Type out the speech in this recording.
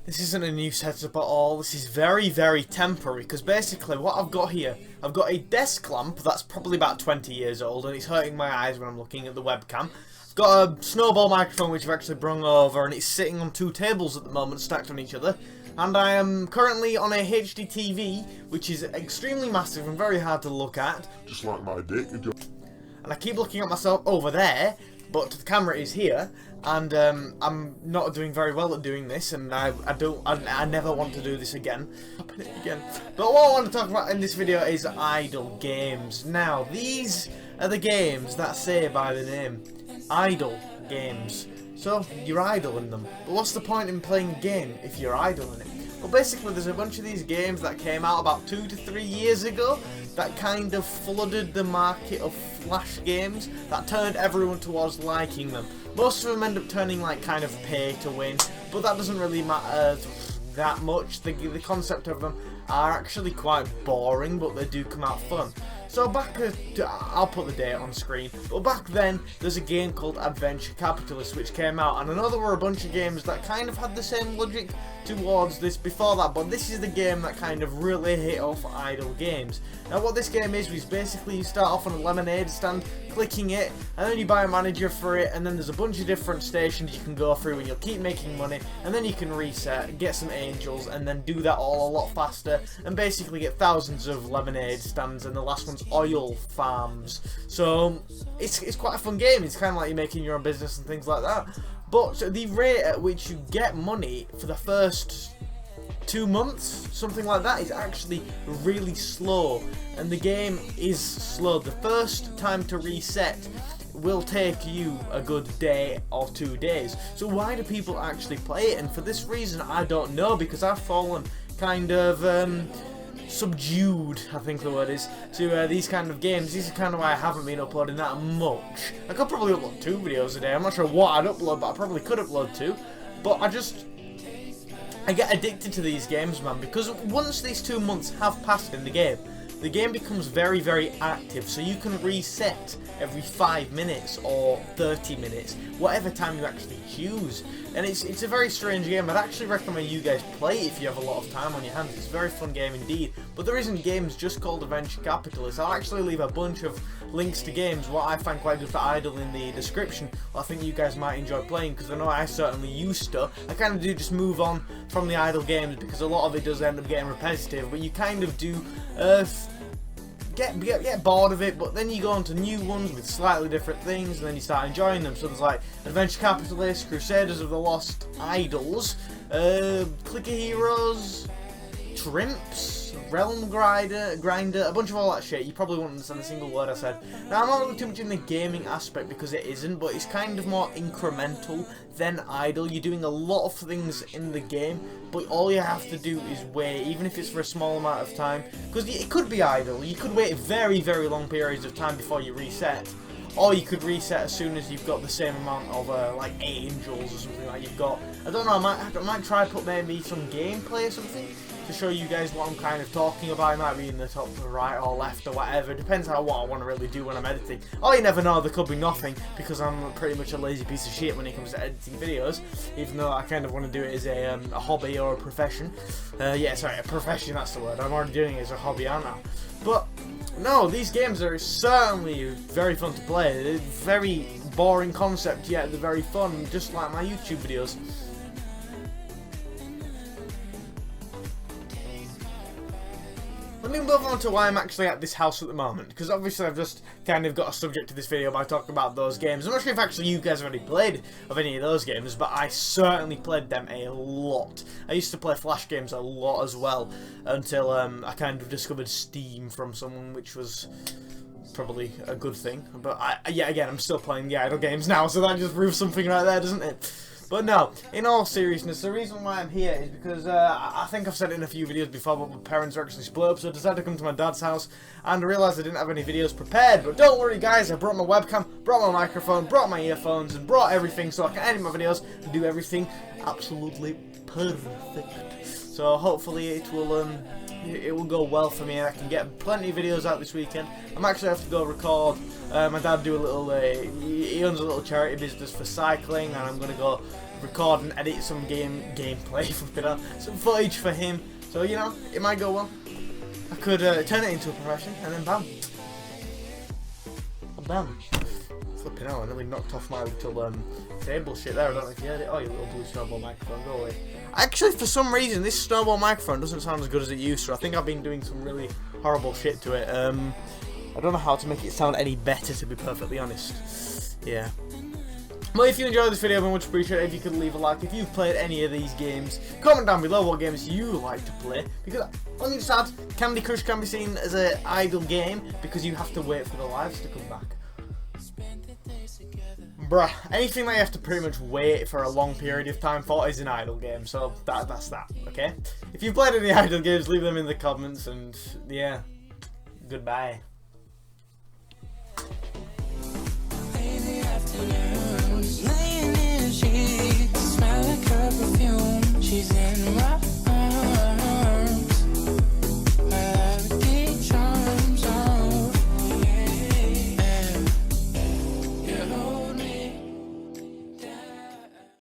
This isn't a new setup at all, this is very, very temporary, because basically what I've got here, I've got a desk lamp that's probably about 20 years old, and it's hurting my eyes when I'm looking at the webcam. I've got a snowball microphone which I've actually brung over, and it's sitting on two tables at the moment, stacked on each other. And I am currently on a HD TV, which is extremely massive and very hard to look at. Just like my dick. And I keep looking at myself over there, but the camera is here, and I'm not doing very well at doing this, and I never want to do this again. But what I want to talk about in this video is idle games. Now, these are the games that say by the name, idle games. So, you're idle in them. But what's the point in playing a game if you're idle in it? Well, basically, there's a bunch of these games that came out about 2 to 3 years ago that kind of flooded the market of flash games that turned everyone towards liking them. Most of them end up turning like kind of pay to win, but that doesn't really matter that much. The concept of them are actually quite boring, but they do come out fun. So I'll put the date on screen, but back then there's a game called Adventure Capitalist which came out, and I know there were a bunch of games that kind of had the same logic towards this before that, but this is the game that kind of really hit off idle games. Now what this game is basically you start off on a lemonade stand, clicking it, and then you buy a manager for it, and then there's a bunch of different stations you can go through and you'll keep making money, and then you can reset, get some angels, and then do that all a lot faster, and basically get thousands of lemonade stands, and the last one's oil farms. So it's quite a fun game. It's kind of like you're making your own business and things like that. But the rate at which you get money for the first 2 months, something like that, is actually really slow, and the game is slow. The first time to reset will take you a good day or 2 days. So why do people actually play it? And for this reason, I don't know, because I've fallen kind of subdued, I think the word is, to these kind of games. This is kind of why I haven't been uploading that much. I could probably upload 2 videos a day. I'm not sure what I'd upload, but I probably could upload 2. But I get addicted to these games, man, because once these 2 months have passed in the game becomes very, very active, so you can reset every 5 minutes or 30 minutes, whatever time you actually choose. And it's a very strange game. I'd actually recommend you guys play it if you have a lot of time on your hands. It's a very fun game indeed. But there isn't games just called Adventure Capitalist. I'll actually leave a bunch of links to games, what I find quite good for idle, in the description. I think you guys might enjoy playing, because I know I certainly used to. I kind of do just move on from the idle games, because a lot of it does end up getting repetitive, but you kind of do get bored of it, but then you go on to new ones with slightly different things, and then you start enjoying them. So there's like Adventure Capitalist, Crusaders of the Lost Idols, Clicker Heroes, Trimps, Realm Grinder, a bunch of all that shit. You probably won't understand a single word I said. Now, I'm not really too much in the gaming aspect, because it isn't, but it's kind of more incremental than idle. You're doing a lot of things in the game, but all you have to do is wait, even if it's for a small amount of time, because it could be idle. You could wait very, very long periods of time before you reset, or you could reset as soon as you've got the same amount of like angels or something like you've got. I don't know, I might try put maybe some gameplay or something to show you guys what I'm kind of talking about. It might be in the top right or left or whatever. It depends on what I want to really do when I'm editing. Oh, you never know, there could be nothing, because I'm pretty much a lazy piece of shit when it comes to editing videos, even though I kind of want to do it as a hobby or a profession. Yeah, sorry, a profession, that's the word. I'm already doing it as a hobby, aren't I? But no, these games are certainly very fun to play. They're very boring concept, yet they're very fun, just like my YouTube videos. Let me move on to why I'm actually at this house at the moment, because obviously I've just kind of got a subject to this video by talking about those games. I'm not sure if actually you guys have already played of any of those games, but I certainly played them a lot. I used to play flash games a lot as well, until I kind of discovered Steam from someone, which was probably a good thing. But yeah, again, I'm still playing the idle games now, so that just proves something right there, doesn't it? But no, in all seriousness, the reason why I'm here is because I think I've said it in a few videos before, but my parents are actually split up, so I decided to come to my dad's house, and I realised I didn't have any videos prepared. But don't worry guys, I brought my webcam, brought my microphone, brought my earphones, and brought everything so I can edit my videos and do everything absolutely perfect. So hopefully it will go well for me, and I can get plenty of videos out this weekend. I'm actually have to go record. My dad do a little. He owns a little charity business for cycling, and I'm gonna go record and edit some gameplay, some footage for him. So, you know, it might go well. I could turn it into a profession, and then bam. Bam. Flipping out, I nearly knocked off my little table shit there. I don't know if you heard it. Oh, you little blue snowball microphone, go away. Actually, for some reason, this snowball microphone doesn't sound as good as it used to. I think I've been doing some really horrible shit to it. I don't know how to make it sound any better, to be perfectly honest. Yeah. Well, if you enjoyed this video, I would much appreciate it if you could leave a like. If you've played any of these games, comment down below what games you like to play. Because, only just add, Candy Crush can be seen as an idle game because you have to wait for the lives to come back. Bruh, anything that you have to pretty much wait for a long period of time for is an idle game, so that's that, okay? If you've played any idle games, leave them in the comments, and yeah, goodbye. Laying in sheets, smell like her perfume. She's in